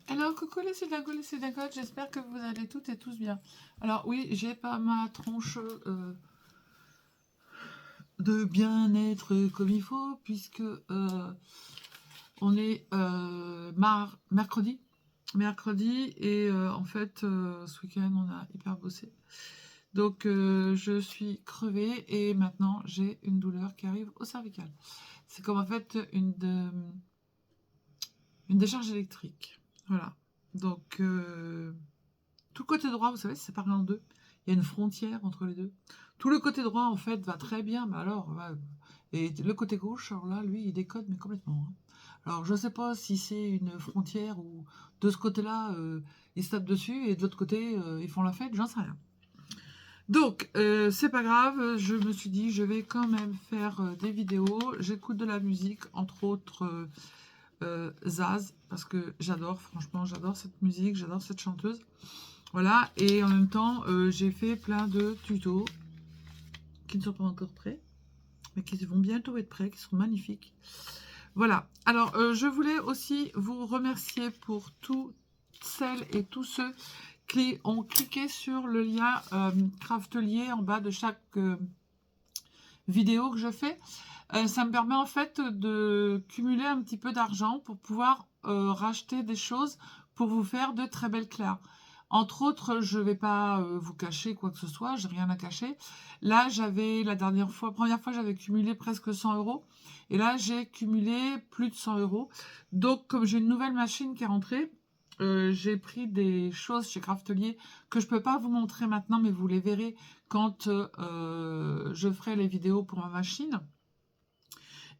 Alors, coucou les Cédagotes, j'espère que vous allez toutes et tous bien. Alors oui, j'ai pas ma tronche de bien-être comme il faut, puisque on est mercredi. Mercredi, et en fait, ce week-end, on a hyper bossé. Donc, je suis crevée, et maintenant, j'ai une douleur qui arrive au cervical. C'est comme en fait une décharge électrique. Voilà. Donc, tout le côté droit, vous savez, c'est séparé en deux. Il y a une frontière entre les deux. Tout le côté droit, en fait, va très bien, mais alors, et le côté gauche, alors là, lui, il décode, mais complètement. Hein. Alors, je ne sais pas si c'est une frontière ou de ce côté-là, ils se tapent dessus, et de l'autre côté, ils font la fête, j'en sais rien. Donc, c'est pas grave, je me suis dit, je vais quand même faire des vidéos. J'écoute de la musique, entre autres Zaz, parce que j'adore, franchement, j'adore cette musique, j'adore cette chanteuse. Voilà, et en même temps, j'ai fait plein de tutos qui ne sont pas encore prêts, mais qui vont bientôt être prêts, qui seront magnifiques. Voilà, alors je voulais aussi vous remercier pour toutes celles et tous ceux qui ont cliqué sur le lien Craftelier en bas de chaque vidéo que je fais. Ça me permet en fait de cumuler un petit peu d'argent pour pouvoir racheter des choses pour vous faire de très belles clairs. Entre autres, je ne vais pas vous cacher quoi que ce soit, j'ai rien à cacher. Là, j'avais la première fois, j'avais cumulé presque 100 euros. Et là, j'ai cumulé plus de 100 euros. Donc, comme j'ai une nouvelle machine qui est rentrée, j'ai pris des choses chez Craftelier que je ne peux pas vous montrer maintenant, mais vous les verrez quand je ferai les vidéos pour ma machine.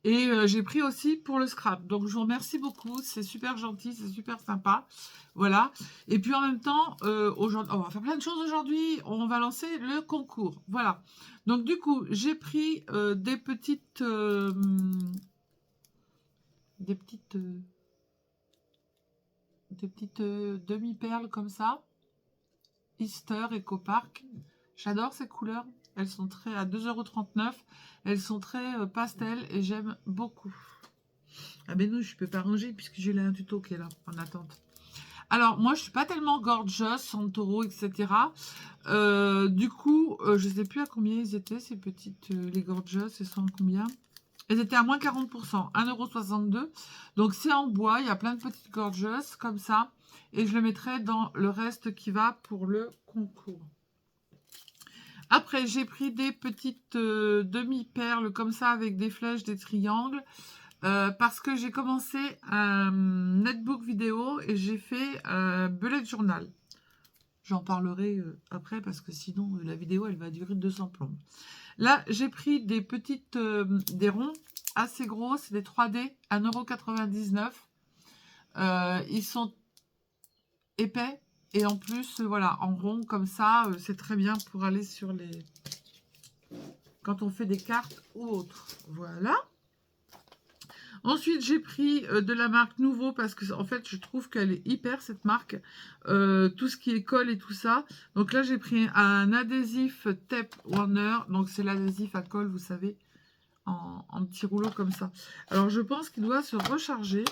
Et j'ai pris aussi pour le scrap. Donc, je vous remercie beaucoup. C'est super gentil, c'est super sympa. Voilà. Et puis, en même temps, aujourd'hui, on va faire plein de choses aujourd'hui. On va lancer le concours. Voilà. Donc, du coup, j'ai pris des petites... demi-perles comme ça. Easter Eco-Park. J'adore ces couleurs. Elles sont très à 2,39 €. Elles sont très pastel et j'aime beaucoup. Ah ben non, je ne peux pas ranger puisque j'ai là un tuto qui est là en attente. Alors, moi, je suis pas tellement gorgeous, Santoro, etc. Du coup, je ne sais plus à combien ils étaient, ces petites, les gorgeous, elles sont à combien? Elles étaient à moins 40%, 1,62 €. Donc, c'est en bois, il y a plein de petites gorgeous, comme ça. Et je le mettrai dans le reste qui va pour le concours. Après, j'ai pris des petites demi-perles comme ça, avec des flèches, des triangles. Parce que j'ai commencé un netbook vidéo et j'ai fait un bullet journal. J'en parlerai après parce que sinon la vidéo elle va durer 200 plombes. Là j'ai pris des petites, des ronds assez gros, c'est des 3D, 1,99 €. Ils sont épais et en plus voilà, en rond comme ça, c'est très bien pour aller sur les... quand on fait des cartes ou autres. Voilà. Ensuite, j'ai pris de la marque Nouveau parce que en fait, je trouve qu'elle est hyper, cette marque. Tout ce qui est colle et tout ça. Donc là, j'ai pris un adhésif Tape Warner. Donc c'est l'adhésif à colle, vous savez, en petit rouleau comme ça. Alors, je pense qu'il doit se recharger.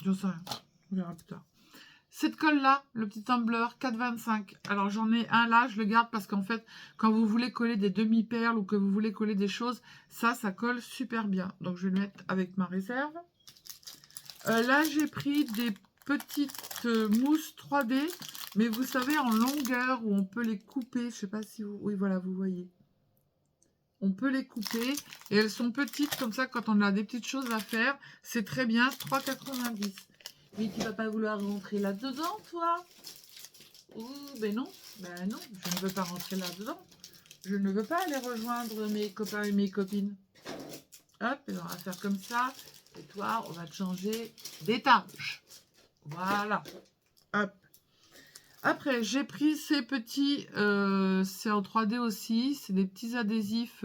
J'en sais rien. On verra plus tard. Cette colle-là, le petit tumbler 4,25. Alors, j'en ai un là, je le garde parce qu'en fait, quand vous voulez coller des demi-perles ou que vous voulez coller des choses, ça colle super bien. Donc, je vais le mettre avec ma réserve. Là, j'ai pris des petites mousses 3D, mais vous savez, en longueur, où on peut les couper. Je ne sais pas si vous... Oui, voilà, vous voyez. On peut les couper et elles sont petites comme ça quand on a des petites choses à faire. C'est très bien, 3,90 €. Mais tu vas pas vouloir rentrer là-dedans, toi? Ouh, ben non, je ne veux pas rentrer là-dedans. Je ne veux pas aller rejoindre mes copains et mes copines. Hop, et on va faire comme ça. Et toi, on va te changer d'étage. Voilà. Hop. Après, j'ai pris ces petits... c'est en 3D aussi. C'est des petits adhésifs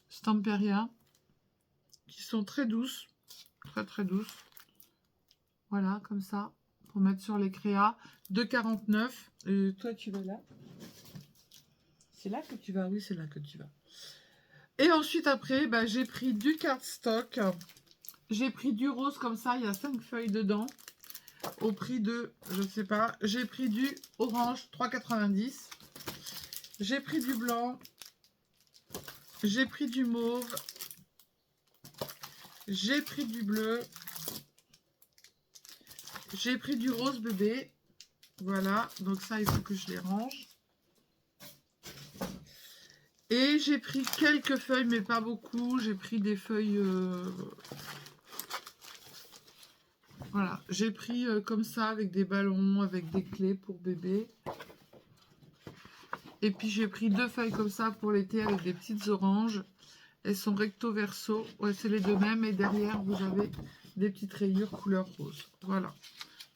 Stamperia qui sont très douces. Très, très douces. Voilà, comme ça. Pour mettre sur les créas. 2,49 €. Toi, tu vas là. C'est là que tu vas? Oui, c'est là que tu vas. Et ensuite, après, bah, j'ai pris du cardstock. J'ai pris du rose comme ça. Il y a 5 feuilles dedans. Au prix de, je sais pas. J'ai pris du orange, 3,90 €. J'ai pris du blanc. J'ai pris du mauve. J'ai pris du bleu. J'ai pris du rose bébé. Voilà. Donc ça, il faut que je les range. Et j'ai pris quelques feuilles, mais pas beaucoup. J'ai pris des feuilles... Voilà. J'ai pris comme ça, avec des ballons, avec des clés pour bébé. Et puis j'ai pris 2 feuilles comme ça pour l'été, avec des petites oranges. Elles sont recto verso. Ouais, c'est les deux mêmes. Et derrière, vous avez des petites rayures couleur rose. Voilà.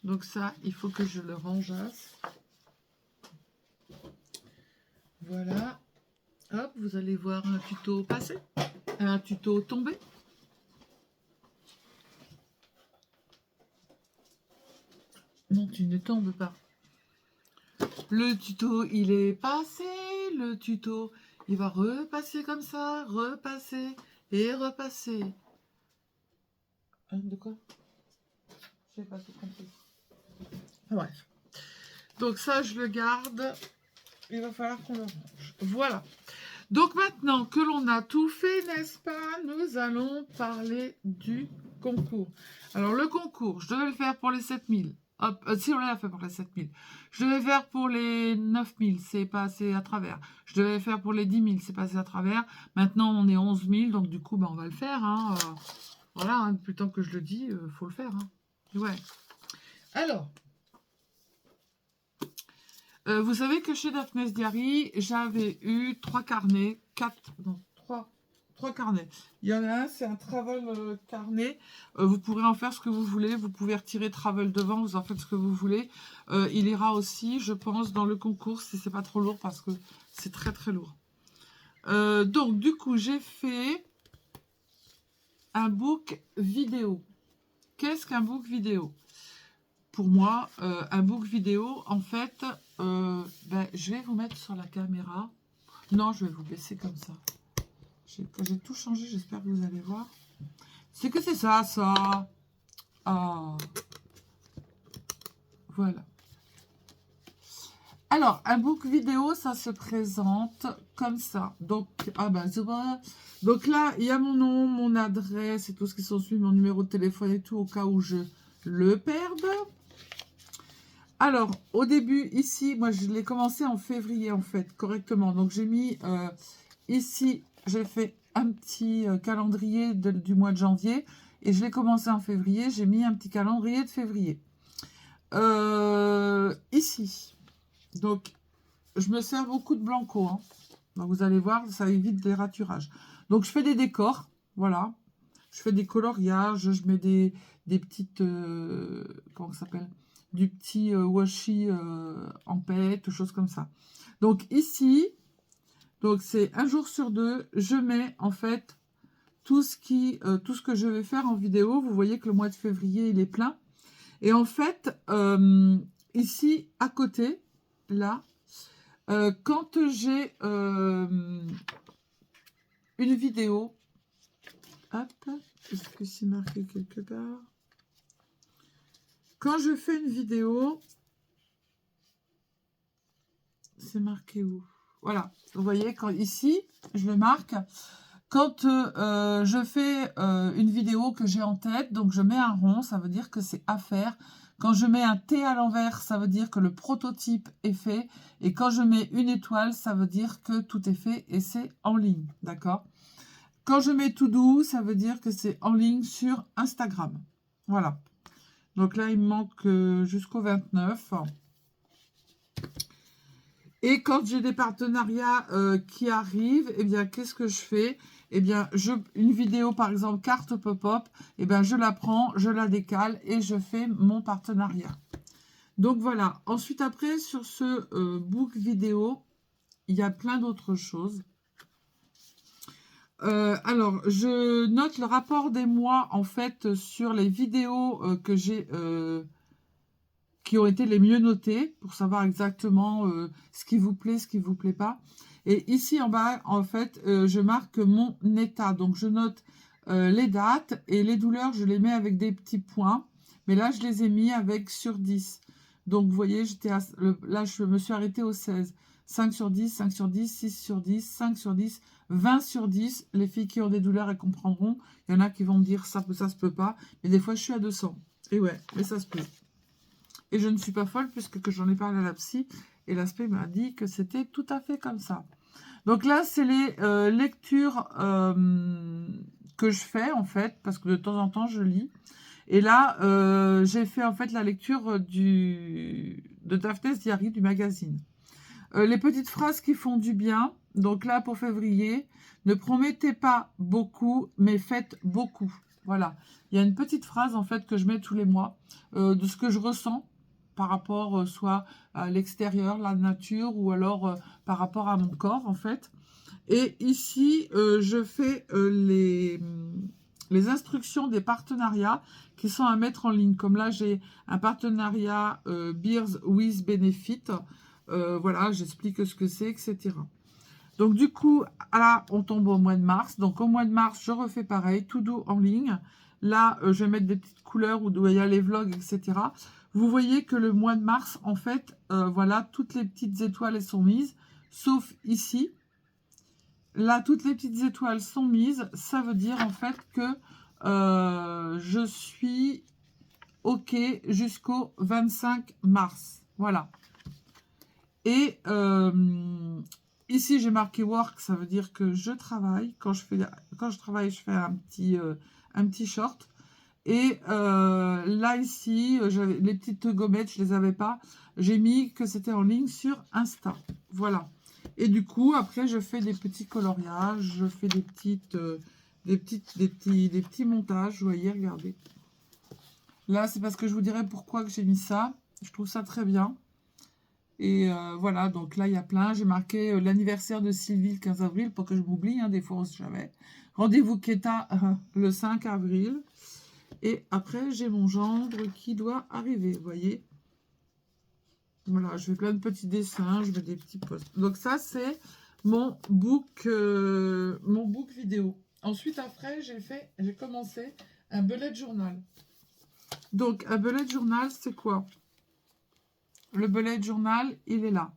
Donc ça, il faut que je le rangeasse. Voilà. Hop, vous allez voir un tuto passé, un tuto tombé. Non, tu ne tombes pas. Le tuto, il est passé. Le tuto, il va repasser comme ça, repasser et repasser. De quoi? Je n'ai pas tout compris. Bref. Donc ça, je le garde. Il va falloir qu'on le range. Voilà. Donc maintenant que l'on a tout fait, n'est-ce pas, nous allons parler du concours. Alors le concours, je devais le faire pour les 7000. Hop, si on l'a fait pour les 7000. Je devais le faire pour les 9000, c'est passé à travers. Je devais le faire pour les 10 000, c'est passé à travers. Maintenant on est 11 000, donc du coup on va le faire. Hein. Voilà, hein, depuis le temps que je le dis, faut le faire. Hein. Ouais. Alors... vous savez que chez Daphne's Diary, j'avais eu 3 carnets, 3 carnets. Il y en a un, c'est un travel carnet. Vous pourrez en faire ce que vous voulez. Vous pouvez retirer travel devant, vous en faites ce que vous voulez. Il ira aussi, je pense, dans le concours, si c'est pas trop lourd, parce que c'est très très lourd. Donc, du coup, j'ai fait un book vidéo. Qu'est-ce qu'un book vidéo ? Pour moi, un book vidéo, en fait, je vais vous mettre sur la caméra. Non, je vais vous baisser comme ça. J'ai tout changé, j'espère que vous allez voir. C'est que c'est ça, ça. Ah. Voilà. Alors, un book vidéo, ça se présente comme ça. Donc, donc là, il y a mon nom, mon adresse et tout ce qui s'ensuit, mon numéro de téléphone et tout, au cas où je le perde. Alors, au début, ici, moi, je l'ai commencé en février, en fait, correctement. Donc, j'ai mis ici, j'ai fait un petit calendrier du mois de janvier. Et je l'ai commencé en février. J'ai mis un petit calendrier de février. Ici. Donc, je me sers beaucoup de Blanco. Hein. Donc, vous allez voir, ça évite les raturages. Donc, je fais des décors. Voilà. Je fais des coloriages. Je mets des petites... comment ça s'appelle ? Du petit washi en pète, choses comme ça. Donc ici, donc c'est un jour sur 2, je mets en fait tout ce que je vais faire en vidéo. Vous voyez que le mois de février, il est plein. Et en fait, ici, à côté, là, quand j'ai une vidéo, hop, est-ce que c'est marqué quelque part ? Quand je fais une vidéo, c'est marqué où? Voilà, vous voyez, quand ici, je le marque. Quand je fais une vidéo que j'ai en tête, donc je mets un rond, ça veut dire que c'est à faire. Quand je mets un T à l'envers, ça veut dire que le prototype est fait. Et quand je mets une étoile, ça veut dire que tout est fait et c'est en ligne, d'accord? Quand je mets tout doux, ça veut dire que c'est en ligne sur Instagram. Voilà. Donc là, il me manque jusqu'au 29. Et quand j'ai des partenariats qui arrivent, eh bien, qu'est-ce que je fais? Eh bien, une vidéo, par exemple, carte pop-up, eh bien, je la prends, je la décale et je fais mon partenariat. Donc, voilà. Ensuite, après, sur ce book vidéo, il y a plein d'autres choses. Alors, je note le rapport des mois, en fait, sur les vidéos que j'ai... qui ont été les mieux notées, pour savoir exactement ce qui vous plaît, ce qui ne vous plaît pas. Et ici en bas, en fait, je marque mon état. Donc, je note les dates et les douleurs, je les mets avec des petits points. Mais là, je les ai mis avec sur 10. Donc, vous voyez, là, je me suis arrêtée au 16. 5 sur 10, 5 sur 10, 6 sur 10, 5 sur 10, 20 sur 10. Les filles qui ont des douleurs, elles comprendront. Il y en a qui vont me dire ça se peut pas. Mais des fois, je suis à 200. Et ouais, mais ça se peut. Et je ne suis pas folle puisque que j'en ai parlé à la psy. Et l'aspect m'a dit que c'était tout à fait comme ça. Donc là, c'est les lectures que je fais en fait. Parce que de temps en temps, je lis. Et là, j'ai fait en fait la lecture de Daphne's Diary du magazine. Les petites phrases qui font du bien. Donc là, pour février, ne promettez pas beaucoup, mais faites beaucoup. Voilà. Il y a une petite phrase en fait que je mets tous les mois de ce que je ressens par rapport soit à l'extérieur, la nature, ou alors par rapport à mon corps en fait. Et ici, je fais les instructions des partenariats qui sont à mettre en ligne. Comme là, j'ai un partenariat Beers with Benefit. Voilà, j'explique ce que c'est, etc. Donc, du coup, là, on tombe au mois de mars. Donc, au mois de mars, je refais pareil, tout doux en ligne. Là, je vais mettre des petites couleurs où il y a les vlogs, etc. Vous voyez que le mois de mars, en fait, voilà, toutes les petites étoiles, elles sont mises, sauf ici. Là, toutes les petites étoiles sont mises. Ça veut dire, en fait, que je suis OK jusqu'au 25 mars. Voilà. Et ici, j'ai marqué work, ça veut dire que je travaille. Quand je travaille, je fais un petit short. Et là, ici, les petites gommettes, je ne les avais pas. J'ai mis que c'était en ligne sur Insta. Voilà. Et du coup, après, je fais des petits coloriages, je fais des petits montages. Vous voyez, regardez. Là, c'est parce que je vous dirai pourquoi que j'ai mis ça. Je trouve ça très bien. Et voilà, donc là, il y a plein. J'ai marqué l'anniversaire de Sylvie le 15 avril pour que je m'oublie. Hein, des fois, on ne sait jamais. Rendez-vous Keta le 5 avril. Et après, j'ai mon gendre qui doit arriver, vous voyez. Voilà, je fais plein de petits dessins, je mets des petits posts. Donc ça, c'est mon book vidéo. Ensuite, après, j'ai commencé un bullet journal. Donc, un bullet journal, c'est quoi? Le bullet journal, il est là.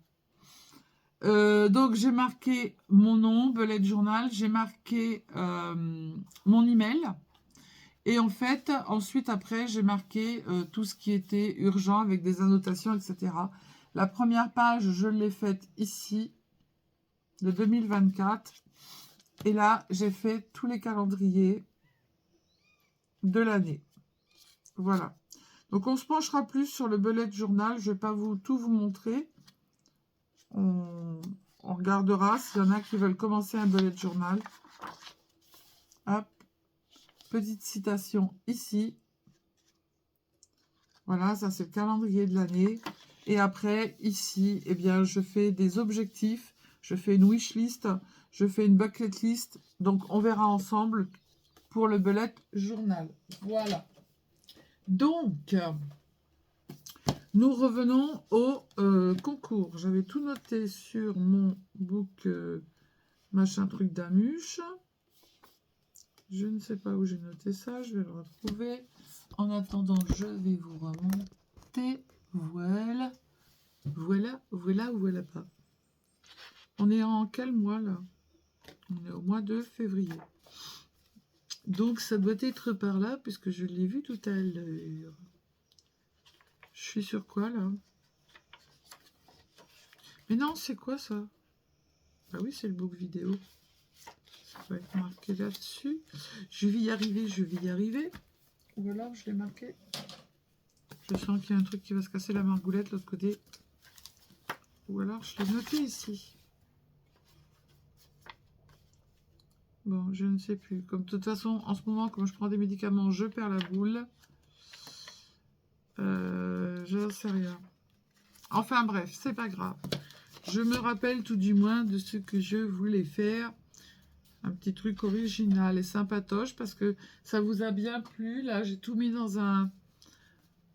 Donc, j'ai marqué mon nom, bullet journal. J'ai marqué mon email. Et en fait, ensuite, après, j'ai marqué tout ce qui était urgent avec des annotations, etc. La première page, je l'ai faite ici, de 2024. Et là, j'ai fait tous les calendriers de l'année. Voilà. Donc, on se penchera plus sur le bullet journal. Je ne vais pas tout vous montrer. On regardera s'il y en a qui veulent commencer un bullet journal. Hop. Petite citation ici. Voilà, ça c'est le calendrier de l'année. Et après, ici, eh bien, je fais des objectifs. Je fais une wish list. Je fais une bucket list. Donc, on verra ensemble pour le bullet journal. Voilà. Donc, nous revenons au concours. J'avais tout noté sur mon book machin truc d'amuche. Je ne sais pas où j'ai noté ça. Je vais le retrouver. En attendant, je vais vous remonter. Voilà. Voilà, voilà ou voilà pas. On est en quel mois là? On est au mois de février. Donc ça doit être par là, puisque je l'ai vu tout à l'heure. Je suis sur quoi là? Mais non, c'est quoi ça? Ah oui, c'est le book vidéo. Ça va être marqué là-dessus. Je vais y arriver, je vais y arriver. Ou alors je l'ai marqué. Je sens qu'il y a un truc qui va se casser la margoulette de l'autre côté. Ou alors je l'ai noté ici. Bon, je ne sais plus. Comme de toute façon, en ce moment, comme je prends des médicaments, je perds la boule. Je n'en sais rien. Enfin bref, c'est pas grave. Je me rappelle tout du moins de ce que je voulais faire. Un petit truc original et sympatoche parce que ça vous a bien plu. Là, j'ai tout mis dans un...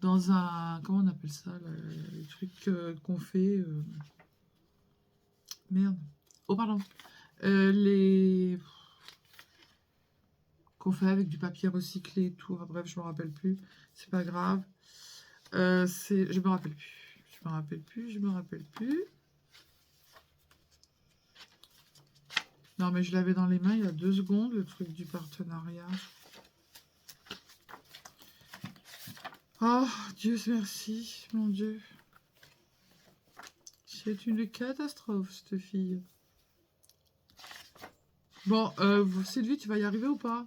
Comment on appelle ça là, le truc qu'on fait... Merde. Oh, pardon. Les... Qu'on fait avec du papier recyclé et tout. Enfin, bref, je me rappelle plus. C'est pas grave. Je me rappelle plus. Je me rappelle plus. Non, mais je l'avais dans les mains il y a 2 secondes, le truc du partenariat. Oh, Dieu merci, mon Dieu. C'est une catastrophe, cette fille. Bon, Sylvie, tu vas y arriver ou pas?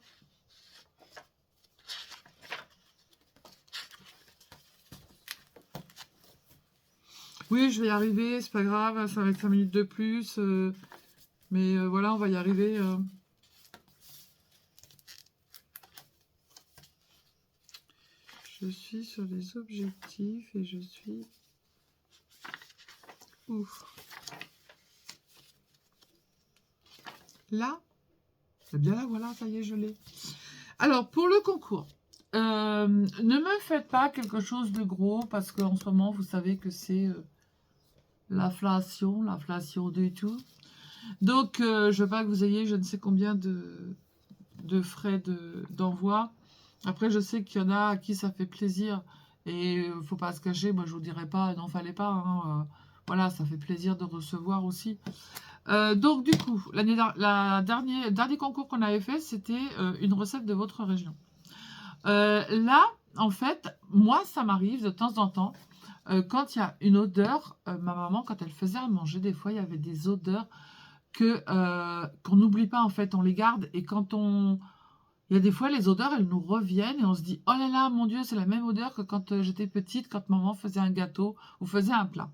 Oui, je vais y arriver, c'est pas grave, ça va être 5 minutes de plus. Mais voilà, on va y arriver. Je suis sur les objectifs et je suis... Ouf. Là, c'est bien là, voilà, ça y est, je l'ai. Alors, pour le concours, ne me faites pas quelque chose de gros parce qu'en ce moment, vous savez que c'est l'inflation du tout. Donc, je veux pas que vous ayez je ne sais combien de frais d'envoi. Après, je sais qu'il y en a à qui ça fait plaisir et faut pas se cacher. Moi, je vous dirais pas, non, fallait pas. Hein, voilà, ça fait plaisir de recevoir aussi. Donc, du coup, dernier concours qu'on avait fait, c'était une recette de votre région. Là, en fait, moi, ça m'arrive de temps en temps, quand il y a une odeur, ma maman, quand elle faisait à manger, des fois, il y avait des odeurs qu'on n'oublie pas, en fait, on les garde. Et quand on... Il y a des fois, les odeurs, elles nous reviennent et on se dit, oh là là, mon Dieu, c'est la même odeur que quand j'étais petite, quand maman faisait un gâteau ou faisait un plat.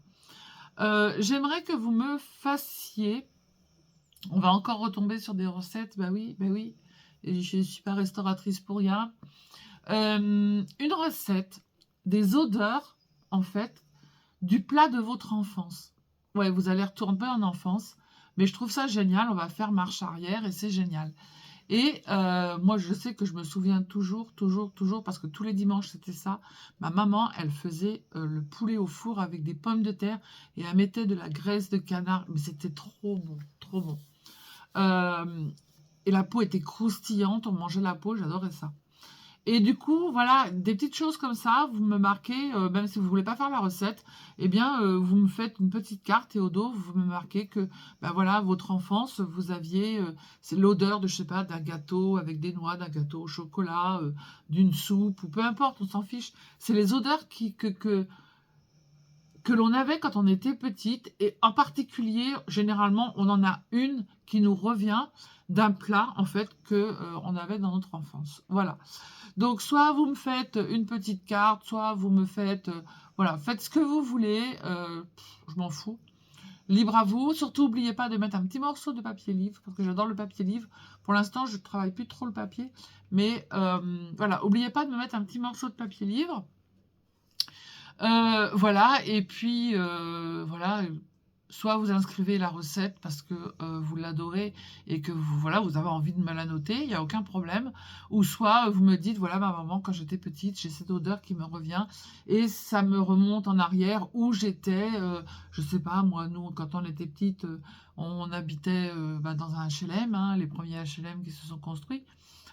J'aimerais que vous me fassiez... On va encore retomber sur des recettes, bah oui, bah oui. Et je ne suis pas restauratrice pour rien. Une recette des odeurs, en fait, du plat de votre enfance. Ouais, vous allez retourner en enfance, mais je trouve ça génial. On va faire marche arrière et c'est génial. Et moi, je sais que je me souviens toujours, parce que tous les dimanches, c'était ça. Ma maman, elle faisait le poulet au four avec des pommes de terre et elle mettait de la graisse de canard. Mais c'était trop bon, trop bon. Et la peau était croustillante, on mangeait la peau, j'adorais ça. Et du coup, voilà, des petites choses comme ça, vous me marquez, même si vous ne voulez pas faire la recette, eh bien, vous me faites une petite carte et au dos, vous me marquez que, ben voilà, votre enfance, vous aviez, c'est l'odeur de, je sais pas, d'un gâteau avec des noix, d'un gâteau au chocolat, d'une soupe, ou peu importe, on s'en fiche. C'est les odeurs que l'on avait quand on était petite, et en particulier, généralement, on en a une qui nous revient d'un plat, en fait, que on avait dans notre enfance. Voilà. Donc, soit vous me faites une petite carte, soit vous me faites... voilà, faites ce que vous voulez. Je m'en fous. Libre à vous. Surtout, n'oubliez pas de mettre un petit morceau de papier livre, parce que j'adore le papier livre. Pour l'instant, je ne travaille plus trop le papier. Mais voilà, n'oubliez pas de me mettre un petit morceau de papier livre. Voilà, et puis voilà, soit vous inscrivez la recette parce que vous l'adorez et que voilà, vous avez envie de me la noter, il n'y a aucun problème. Ou soit vous me dites, voilà, ma maman, quand j'étais petite, j'ai cette odeur qui me revient et ça me remonte en arrière où j'étais, je sais pas, moi, nous, quand on était petite, on habitait dans un HLM, hein, les premiers HLM qui se sont construits.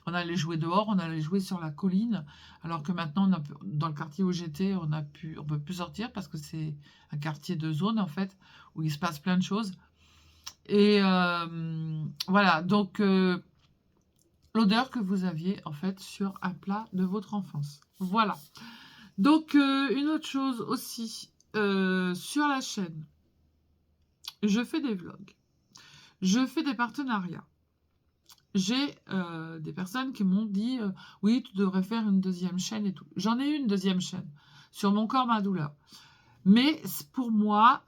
On allait jouer dehors, on allait jouer sur la colline, alors que maintenant, dans le quartier où j'étais, on peut plus sortir parce que c'est un quartier de zone, en fait, où il se passe plein de choses. Et voilà, donc l'odeur que vous aviez, en fait, sur un plat de votre enfance. Voilà. Donc, une autre chose aussi, sur la chaîne, je fais des vlogs, je fais des partenariats. J'ai des personnes qui m'ont dit oui, tu devrais faire une deuxième chaîne et tout. J'en ai une deuxième chaîne sur mon corps, ma douleur. Mais pour moi,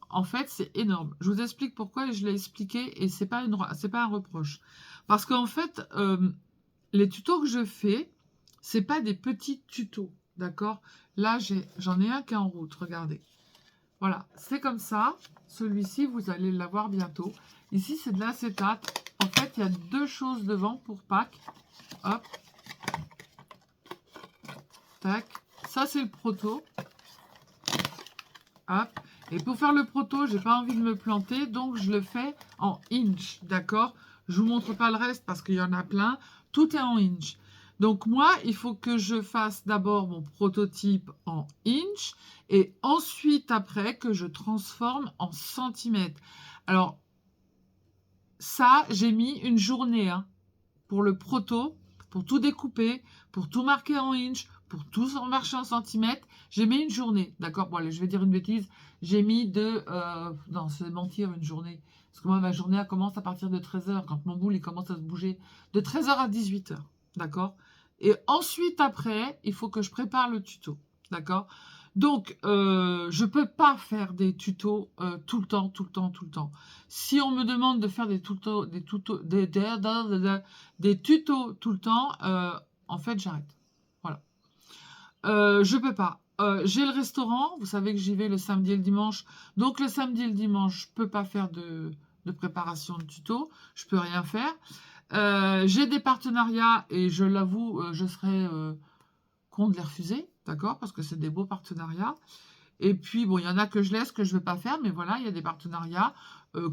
en fait, c'est énorme. Je vous explique pourquoi et je l'ai expliqué et c'est pas un reproche. Parce qu'en fait, les tutos que je fais, c'est pas des petits tutos, d'accord? Là, j'en ai un qui est en route, regardez. Voilà, c'est comme ça. Celui-ci, vous allez l'avoir bientôt. Ici, c'est de l'acétate. En fait, il y a deux choses devant pour Pâques. Hop. Tac. Ça, c'est le proto. Hop. Et pour faire le proto, j'ai pas envie de me planter, donc je le fais en inch, d'accord? Je vous montre pas le reste parce qu'il y en a plein. Tout est en inch. Donc moi, il faut que je fasse d'abord mon prototype en inch et ensuite après que je transforme en centimètres. Alors ça, j'ai mis une journée pour le proto, pour tout découper, pour tout marquer en inch, pour tout marcher en centimètres. J'ai mis une journée, d'accord? Bon allez, je vais dire une bêtise. J'ai mis non, c'est mentir, une journée. Parce que moi, ma journée, elle commence à partir de 13h, quand mon boule, il commence à se bouger. De 13h à 18h, d'accord? Et ensuite, après, il faut que je prépare le tuto, d'accord? Donc, je peux pas faire des tutos tout le temps, tout le temps, tout le temps. Si on me demande de faire des tutos, des tutos tout le temps, en fait, j'arrête. Voilà. Je peux pas. J'ai le restaurant, vous savez que j'y vais le samedi et le dimanche. Donc, le samedi et le dimanche, je peux pas faire de préparation de tuto. Je peux rien faire. J'ai des partenariats et je l'avoue, je serais con de les refuser, d'accord? Parce que c'est des beaux partenariats. Et puis, bon, il y en a que je laisse, que je ne veux pas faire, mais voilà, il y a des partenariats,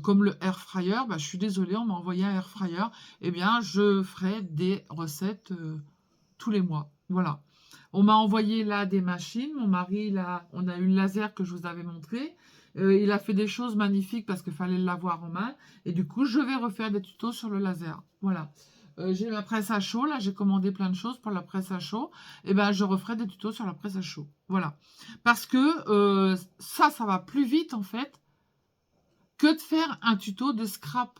comme le air fryer. Bah, je suis désolée, on m'a envoyé un air fryer. Eh bien, je ferai des recettes tous les mois. Voilà. On m'a envoyé là des machines. Mon mari, là, on a eu le laser que je vous avais montré. Il a fait des choses magnifiques parce qu'il fallait l'avoir en main. Et du coup, je vais refaire des tutos sur le laser. Voilà. J'ai ma presse à chaud. Là, j'ai commandé plein de choses pour la presse à chaud. Et ben, je referai des tutos sur la presse à chaud. Voilà. Parce que ça va plus vite, en fait, que de faire un tuto de scrap.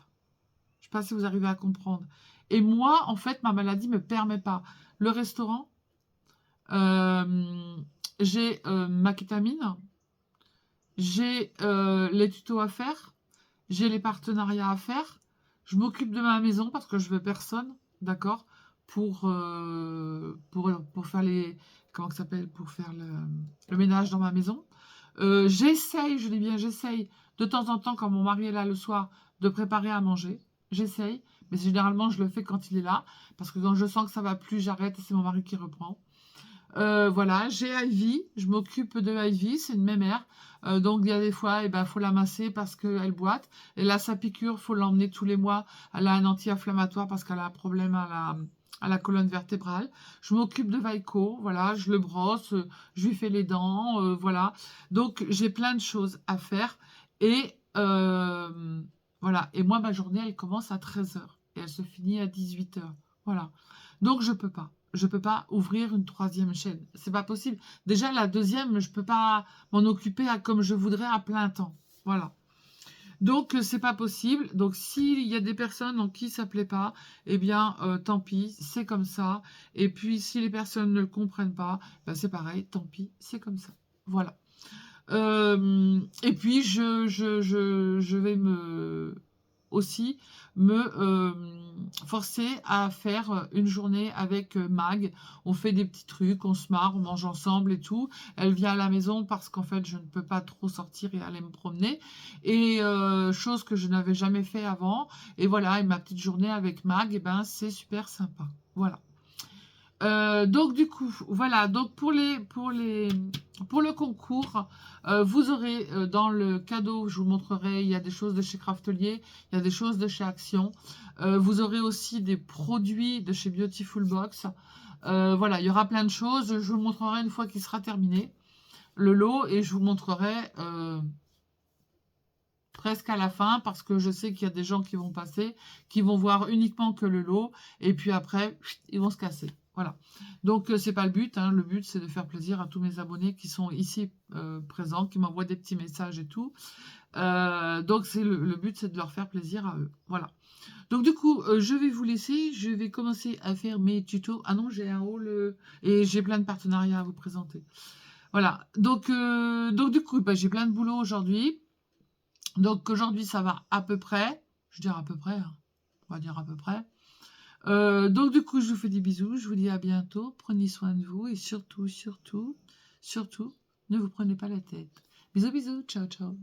Je ne sais pas si vous arrivez à comprendre. Et moi, en fait, ma maladie ne me permet pas. Le restaurant, j'ai ma kétamine, j'ai les tutos à faire, j'ai les partenariats à faire, je m'occupe de ma maison parce que je veux personne, d'accord, pour faire les... Comment ça s'appelle? Pour faire le ménage dans ma maison. J'essaye, je dis bien j'essaye, de temps en temps, quand mon mari est là le soir, de préparer à manger. J'essaye, mais généralement, je le fais quand il est là, parce que quand je sens que ça va plus, j'arrête et c'est mon mari qui reprend. Voilà, j'ai Ivy, je m'occupe de Ivy, c'est une mémère. Donc il y a des fois, il faut la masser parce qu'elle boite. Et là, sa piqûre, faut l'emmener tous les mois. Elle a un anti-inflammatoire parce qu'elle a un problème à la colonne vertébrale. Je m'occupe de Vaiko, voilà, je le brosse, je lui fais les dents, voilà. Donc j'ai plein de choses à faire. Et voilà, et moi, ma journée, elle commence à 13h et elle se finit à 18h. Voilà. Donc je peux pas. Je peux pas ouvrir une troisième chaîne. C'est pas possible. Déjà, la deuxième, je peux pas m'en occuper comme je voudrais à plein temps. Voilà. Donc, c'est pas possible. Donc, s'il y a des personnes en qui ça plaît pas, eh bien, tant pis, c'est comme ça. Et puis, si les personnes ne le comprennent pas, ben, c'est pareil, tant pis, c'est comme ça. Voilà. Et puis, je vais aussi me forcer à faire une journée avec Mag. On fait des petits trucs, on se marre, on mange ensemble et tout. Elle vient à la maison parce qu'en fait, je ne peux pas trop sortir et aller me promener. Et chose que je n'avais jamais fait avant. Et voilà, et ma petite journée avec Mag, et ben, c'est super sympa. Voilà. Donc du coup, voilà, donc pour le concours, vous aurez dans le cadeau, je vous montrerai, il y a des choses de chez Craftelier, il y a des choses de chez Action, vous aurez aussi des produits de chez Beautiful Box, voilà, il y aura plein de choses, je vous montrerai une fois qu'il sera terminé, le lot, et je vous montrerai presque à la fin, parce que je sais qu'il y a des gens qui vont passer, qui vont voir uniquement que le lot, et puis après, ils vont se casser. Voilà. Donc, c'est pas le but. Le but, c'est de faire plaisir à tous mes abonnés qui sont ici présents, qui m'envoient des petits messages et tout. Donc, le but, c'est de leur faire plaisir à eux. Voilà. Donc, du coup, je vais vous laisser. Je vais commencer à faire mes tutos. Ah non, j'ai un haul et j'ai plein de partenariats à vous présenter. Voilà. Donc du coup, j'ai plein de boulot aujourd'hui. Donc, aujourd'hui, ça va à peu près. Je dirais à peu près. On va dire à peu près. Donc du coup, je vous fais des bisous, je vous dis à bientôt, prenez soin de vous et surtout, surtout, surtout, ne vous prenez pas la tête. Bisous, bisous, ciao, ciao.